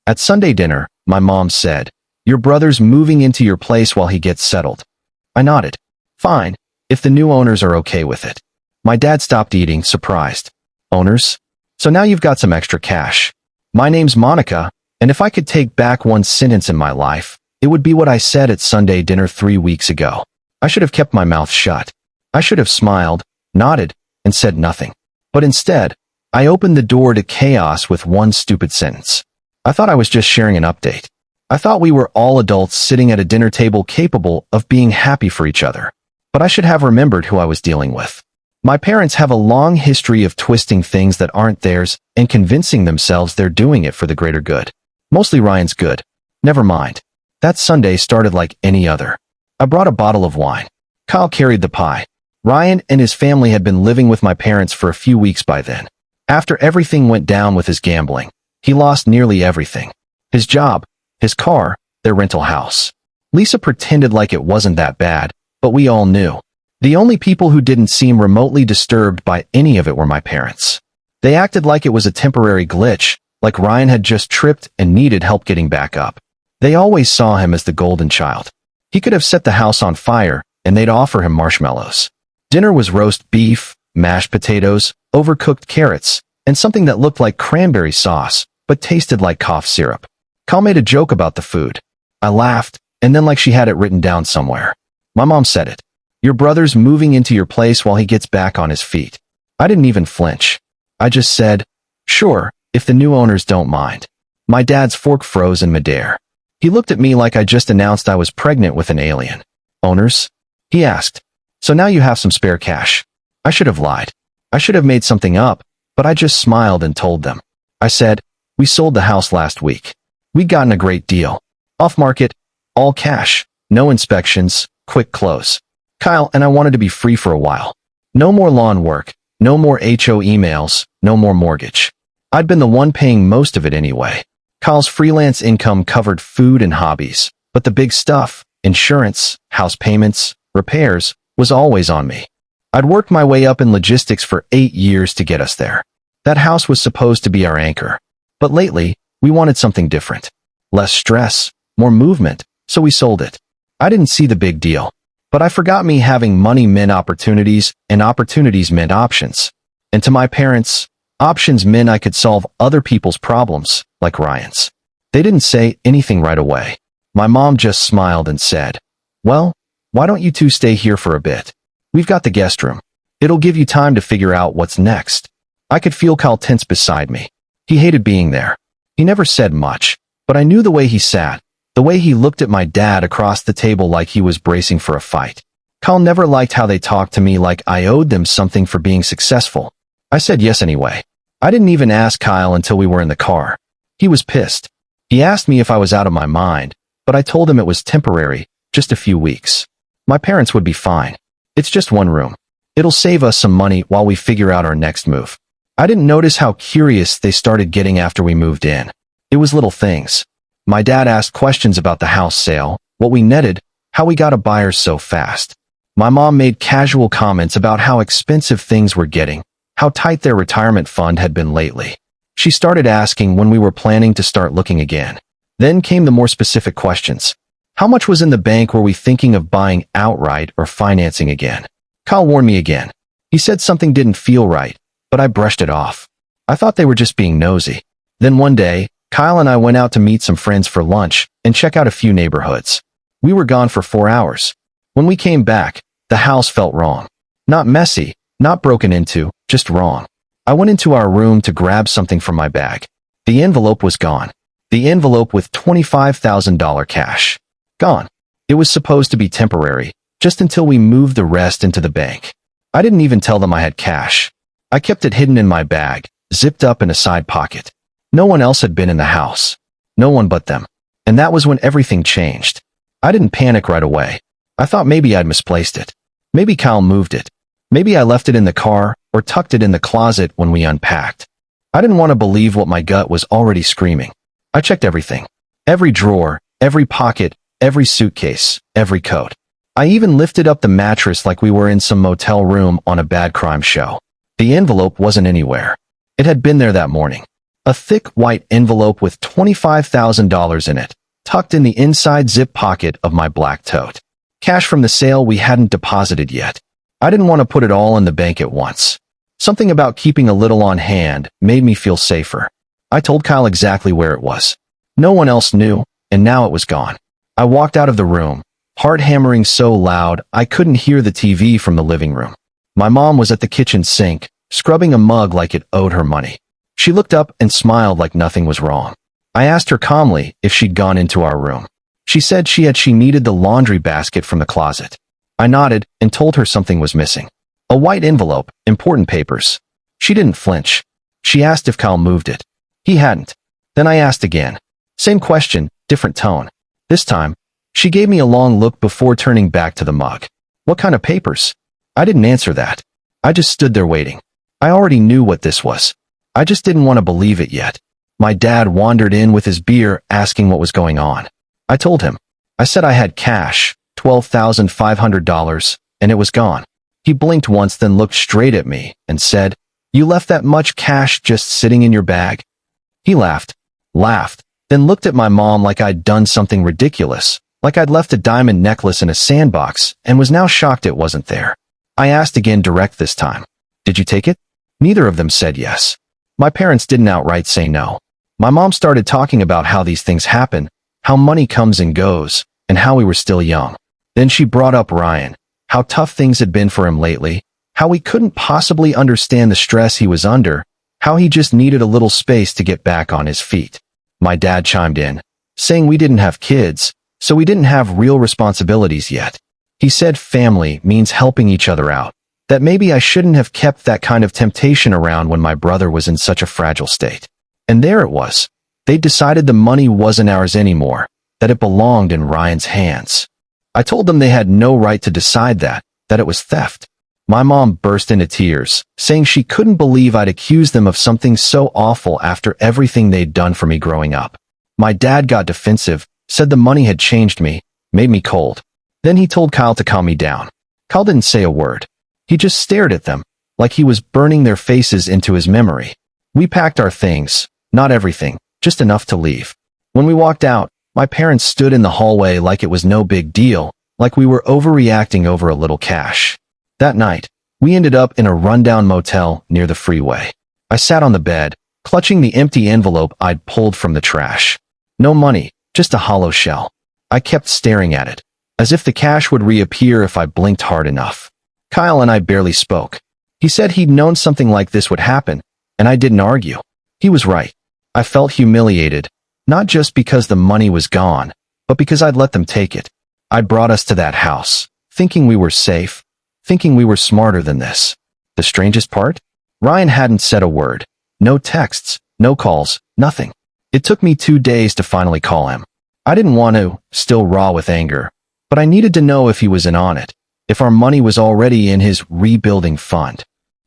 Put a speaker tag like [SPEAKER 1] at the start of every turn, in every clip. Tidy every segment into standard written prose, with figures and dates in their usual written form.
[SPEAKER 1] At Sunday dinner, my mom said, "Your brother's moving into your place while he gets settled." I nodded. Fine, if the new owners are okay with it. My dad stopped eating, surprised. Owners? So now you've got some extra cash. My name's Monica, and if I could take back one sentence in my life, it would be what I said at Sunday dinner 3 weeks ago. I should have kept my mouth shut. I should have smiled, nodded, and said nothing. But instead, I opened the door to chaos with one stupid sentence. I thought I was just sharing an update. I thought we were all adults sitting at a dinner table capable of being happy for each other. But I should have remembered who I was dealing with. My parents have a long history of twisting things that aren't theirs and convincing themselves they're doing it for the greater good. Mostly Ryan's good. Never mind. That Sunday started like any other. I brought a bottle of wine. Kyle carried the pie. Ryan and his family had been living with my parents for a few weeks by then. After everything went down with his gambling, he lost nearly everything. His job, his car, their rental house. Lisa pretended like it wasn't that bad, but we all knew. The only people who didn't seem remotely disturbed by any of it were my parents. They acted like it was a temporary glitch, like Ryan had just tripped and needed help getting back up. They always saw him as the golden child. He could have set the house on fire, and they'd offer him marshmallows. Dinner was roast beef, mashed potatoes, overcooked carrots, and something that looked like cranberry sauce, but tasted like cough syrup. Kyle made a joke about the food. I laughed, and then like she had it written down somewhere. My mom said it. "Your brother's moving into your place while he gets back on his feet." I didn't even flinch. I just said, "Sure, if the new owners don't mind." My dad's fork froze in midair. He looked at me like I just announced I was pregnant with an alien. "Owners?" he asked. "So now you have some spare cash." I should have lied. I should have made something up, but I just smiled and told them. I said, "We sold the house last week. We'd gotten a great deal. Off market, all cash, no inspections, quick close. Kyle and I wanted to be free for a while. No more lawn work, no more HO emails, no more mortgage. I'd been the one paying most of it anyway. Kyle's freelance income covered food and hobbies, but the big stuff, insurance, house payments, repairs, was always on me. I'd worked my way up in logistics for 8 years to get us there. That house was supposed to be our anchor. But lately, we wanted something different. Less stress, more movement, so we sold it. I didn't see the big deal. But I forgot me having money meant opportunities, and opportunities meant options. And to my parents, options meant I could solve other people's problems, like Ryan's. They didn't say anything right away. My mom just smiled and said, "Well, why don't you two stay here for a bit? We've got the guest room. It'll give you time to figure out what's next." I could feel Kyle tense beside me. He hated being there. He never said much, but I knew the way he sat. The way he looked at my dad across the table like he was bracing for a fight. Kyle never liked how they talked to me like I owed them something for being successful. I said yes anyway. I didn't even ask Kyle until we were in the car. He was pissed. He asked me if I was out of my mind, but I told him it was temporary, just a few weeks. My parents would be fine. It's just one room. It'll save us some money while we figure out our next move. I didn't notice how curious they started getting after we moved in. It was little things. My dad asked questions about the house sale, what we netted, how we got a buyer so fast. My mom made casual comments about how expensive things were getting, how tight their retirement fund had been lately. She started asking when we were planning to start looking again. Then came the more specific questions. How much was in the bank? Were we thinking of buying outright or financing again? Kyle warned me again. He said something didn't feel right, but I brushed it off. I thought they were just being nosy. Then one day, Kyle and I went out to meet some friends for lunch and check out a few neighborhoods. We were gone for 4 hours. When we came back, the house felt wrong. Not messy, not broken into, just wrong. I went into our room to grab something from my bag. The envelope was gone. The envelope with $25,000 cash. Gone. It was supposed to be temporary, just until we moved the rest into the bank. I didn't even tell them I had cash. I kept it hidden in my bag, zipped up in a side pocket. No one else had been in the house. No one but them. And that was when everything changed. I didn't panic right away. I thought maybe I'd misplaced it. Maybe Kyle moved it. Maybe I left it in the car or tucked it in the closet when we unpacked. I didn't want to believe what my gut was already screaming. I checked everything. Every drawer, every pocket, every suitcase, every coat. I even lifted up the mattress like we were in some motel room on a bad crime show. The envelope wasn't anywhere. It had been there that morning. A thick white envelope with $25,000 in it, tucked in the inside zip pocket of my black tote. Cash from the sale we hadn't deposited yet. I didn't want to put it all in the bank at once. Something about keeping a little on hand made me feel safer. I told Kyle exactly where it was. No one else knew, and now it was gone. I walked out of the room, heart hammering so loud I couldn't hear the TV from the living room. My mom was at the kitchen sink, scrubbing a mug like it owed her money. She looked up and smiled like nothing was wrong. I asked her calmly if she'd gone into our room. She said she needed the laundry basket from the closet. I nodded and told her something was missing. A white envelope, important papers. She didn't flinch. She asked if Kyle moved it. He hadn't. Then I asked again. Same question, different tone. This time, she gave me a long look before turning back to the mug. What kind of papers? I didn't answer that. I just stood there waiting. I already knew what this was. I just didn't want to believe it yet. My dad wandered in with his beer, asking what was going on. I told him. I said I had cash, $12,500, and it was gone. He blinked once, then looked straight at me and said, "You left that much cash just sitting in your bag?" He laughed, then looked at my mom like I'd done something ridiculous, like I'd left a diamond necklace in a sandbox and was now shocked it wasn't there. I asked again, direct this time. "Did you take it?" Neither of them said yes. My parents didn't outright say no. My mom started talking about how these things happen, how money comes and goes, and how we were still young. Then she brought up Ryan, how tough things had been for him lately, how we couldn't possibly understand the stress he was under, how he just needed a little space to get back on his feet. My dad chimed in, saying we didn't have kids, so we didn't have real responsibilities yet. He said family means helping each other out, that maybe I shouldn't have kept that kind of temptation around when my brother was in such a fragile state. And there it was. They'd decided the money wasn't ours anymore, that it belonged in Ryan's hands. I told them they had no right to decide that it was theft. My mom burst into tears, saying she couldn't believe I'd accused them of something so awful after everything they'd done for me growing up. My dad got defensive, said the money had changed me, made me cold. Then he told Kyle to calm me down. Kyle didn't say a word. He just stared at them, like he was burning their faces into his memory. We packed our things, not everything, just enough to leave. When we walked out, my parents stood in the hallway like it was no big deal, like we were overreacting over a little cash. That night, we ended up in a rundown motel near the freeway. I sat on the bed, clutching the empty envelope I'd pulled from the trash. No money, just a hollow shell. I kept staring at it, as if the cash would reappear if I blinked hard enough. Kyle and I barely spoke. He said he'd known something like this would happen, and I didn't argue. He was right. I felt humiliated, not just because the money was gone, but because I'd let them take it. I'd brought us to that house, thinking we were safe, thinking we were smarter than this. The strangest part? Ryan hadn't said a word. No texts, no calls, nothing. It took me 2 days to finally call him. I didn't want to, still raw with anger, but I needed to know if he was in on it, if our money was already in his rebuilding fund.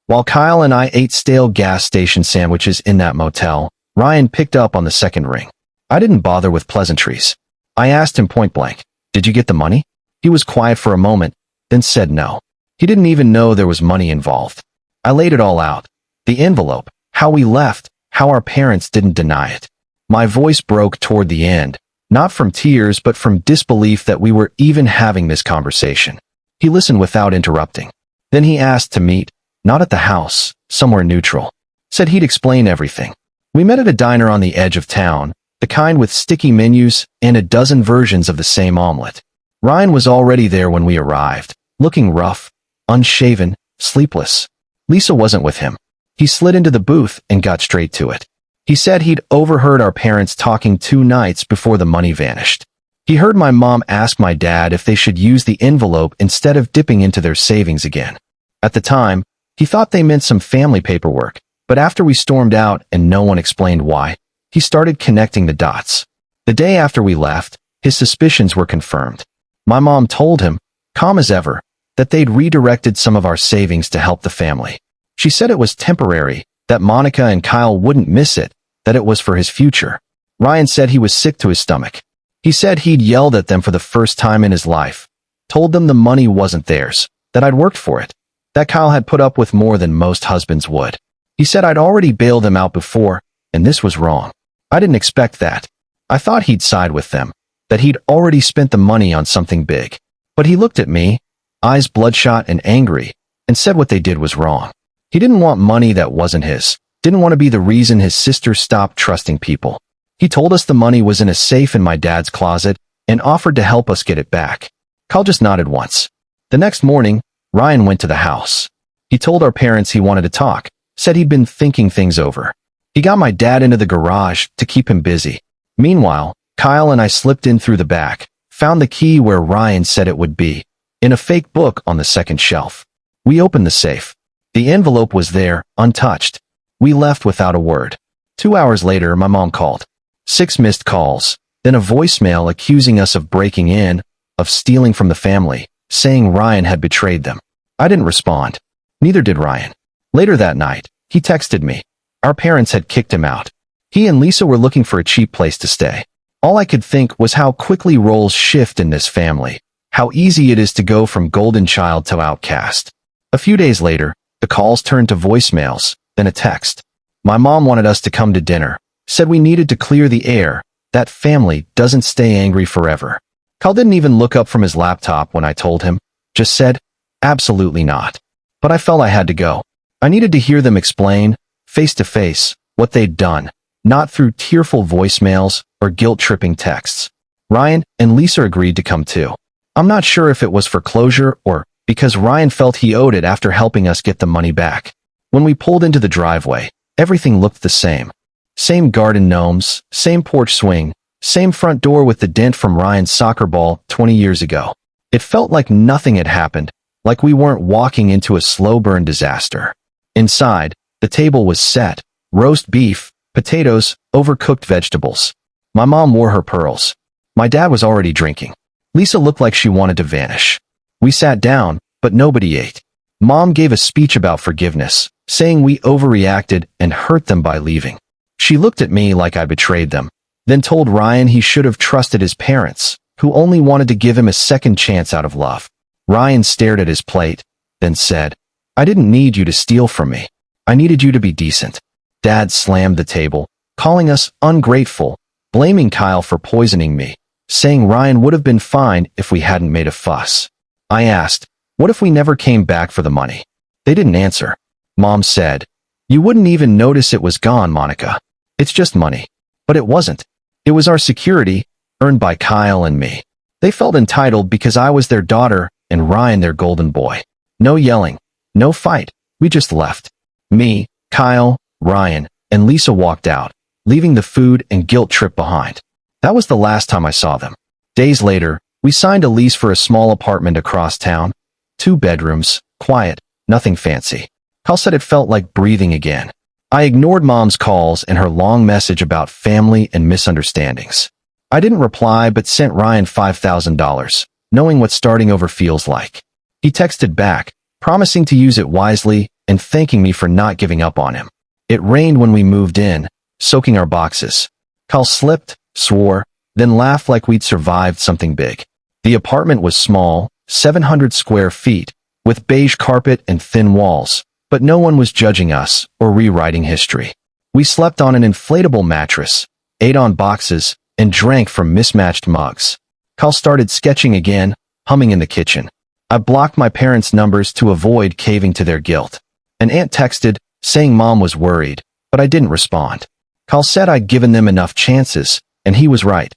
[SPEAKER 1] While Kyle and I ate stale gas station sandwiches in that motel, Ryan picked up on the second ring. I didn't bother with pleasantries. I asked him point blank, "Did you get the money?" He was quiet for a moment, then said no. He didn't even know there was money involved. I laid it all out. The envelope, how we left, how our parents didn't deny it. My voice broke toward the end, not from tears but from disbelief that we were even having this conversation. He listened without interrupting. Then he asked to meet, not at the house, somewhere neutral. Said he'd explain everything. We met at a diner on the edge of town, the kind with sticky menus and a dozen versions of the same omelet. Ryan was already there when we arrived, looking rough, unshaven, sleepless. Lisa wasn't with him. He slid into the booth and got straight to it. He said he'd overheard our parents talking 2 nights before the money vanished. He heard my mom ask my dad if they should use the envelope instead of dipping into their savings again. At the time, he thought they meant some family paperwork, but after we stormed out and no one explained why, he started connecting the dots. The day after we left, his suspicions were confirmed. My mom told him, calm as ever, that they'd redirected some of our savings to help the family. She said it was temporary, that Monica and Kyle wouldn't miss it, that it was for his future. Ryan said he was sick to his stomach. He said he'd yelled at them for the first time in his life, told them the money wasn't theirs, that I'd worked for it, that Kyle had put up with more than most husbands would. He said I'd already bailed them out before, and this was wrong. I didn't expect that. I thought he'd side with them, that he'd already spent the money on something big. But he looked at me, eyes bloodshot and angry, and said what they did was wrong. He didn't want money that wasn't his, didn't want to be the reason his sister stopped trusting people. He told us the money was in a safe in my dad's closet and offered to help us get it back. Kyle just nodded once. The next morning, Ryan went to the house. He told our parents he wanted to talk, said he'd been thinking things over. He got my dad into the garage to keep him busy. Meanwhile, Kyle and I slipped in through the back, found the key where Ryan said it would be, in a fake book on the second shelf. We opened the safe. The envelope was there, untouched. We left without a word. 2 hours later, my mom called. 6 missed calls, then a voicemail accusing us of breaking in, of stealing from the family, saying Ryan had betrayed them. I didn't respond. Neither did Ryan. Later that night, he texted me. Our parents had kicked him out. He and Lisa were looking for a cheap place to stay. All I could think was how quickly roles shift in this family, how easy it is to go from golden child to outcast. A few days later, the calls turned to voicemails, then a text. My mom wanted us to come to dinner, said we needed to clear the air, that family doesn't stay angry forever. Kyle didn't even look up from his laptop when I told him, just said, absolutely not. But I felt I had to go. I needed to hear them explain, face to face, what they'd done, not through tearful voicemails or guilt-tripping texts. Ryan and Lisa agreed to come too. I'm not sure if it was for closure or because Ryan felt he owed it after helping us get the money back. When we pulled into the driveway, everything looked the same. Same garden gnomes, same porch swing, same front door with the dent from Ryan's soccer ball 20 years ago. It felt like nothing had happened, like we weren't walking into a slow burn disaster. Inside, the table was set, roast beef, potatoes, overcooked vegetables. My mom wore her pearls. My dad was already drinking. Lisa looked like she wanted to vanish. We sat down, but nobody ate. Mom gave a speech about forgiveness, saying we overreacted and hurt them by leaving. She looked at me like I betrayed them, then told Ryan he should have trusted his parents, who only wanted to give him a second chance out of love. Ryan stared at his plate, then said, I didn't need you to steal from me. I needed you to be decent. Dad slammed the table, calling us ungrateful, blaming Kyle for poisoning me, saying Ryan would have been fine if we hadn't made a fuss. I asked, what if we never came back for the money? They didn't answer. Mom said, you wouldn't even notice it was gone, Monica. It's just money. But it wasn't. It was our security, earned by Kyle and me. They felt entitled because I was their daughter and Ryan their golden boy. No yelling, no fight. We just left. Me, Kyle, Ryan, and Lisa walked out, leaving the food and guilt trip behind. That was the last time I saw them. Days later, we signed a lease for a small apartment across town. 2 bedrooms, quiet, nothing fancy. Kyle said it felt like breathing again. I ignored Mom's calls and her long message about family and misunderstandings. I didn't reply but sent Ryan $5,000, knowing what starting over feels like. He texted back, promising to use it wisely and thanking me for not giving up on him. It rained when we moved in, soaking our boxes. Kyle slipped, swore, then laughed like we'd survived something big. The apartment was small, 700 square feet, with beige carpet and thin walls, but no one was judging us or rewriting history. We slept on an inflatable mattress, ate on boxes, and drank from mismatched mugs. Kyle started sketching again, humming in the kitchen. I blocked my parents' numbers to avoid caving to their guilt. An aunt texted, saying Mom was worried, but I didn't respond. Kyle said I'd given them enough chances, and he was right.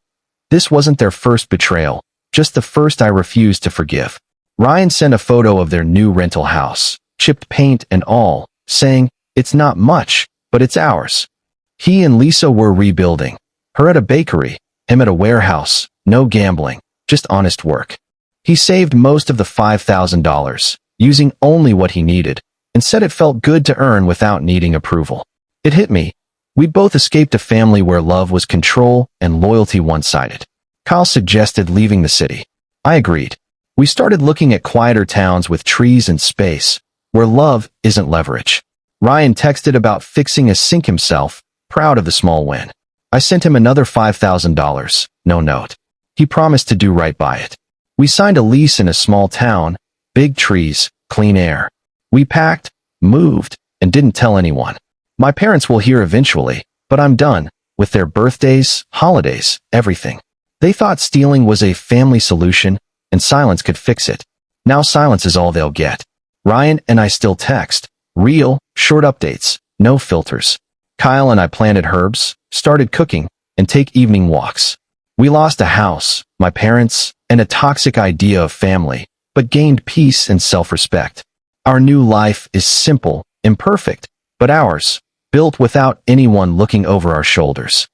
[SPEAKER 1] This wasn't their first betrayal, just the first I refused to forgive. Ryan sent a photo of their new rental house, chipped paint and all, saying, it's not much, but it's ours. He and Lisa were rebuilding. Her at a bakery, him at a warehouse, no gambling, just honest work. He saved most of the $5,000, using only what he needed, and said it felt good to earn without needing approval. It hit me. We'd both escaped a family where love was control and loyalty one-sided. Kyle suggested leaving the city. I agreed. We started looking at quieter towns with trees and space, where love isn't leverage. Ryan texted about fixing a sink himself, proud of the small win. I sent him another $5,000, no note. He promised to do right by it. We signed a lease in a small town, big trees, clean air. We packed, moved, and didn't tell anyone. My parents will hear eventually, But I'm done with their birthdays, holidays, everything. They thought stealing was a family solution and silence could fix it. Now silence is all they'll get. Ryan and I still text. Real, short updates, no filters. Kyle and I planted herbs, started cooking, and take evening walks. We lost a house, my parents, and a toxic idea of family, but gained peace and self-respect. Our new life is simple, imperfect, but ours, built without anyone looking over our shoulders.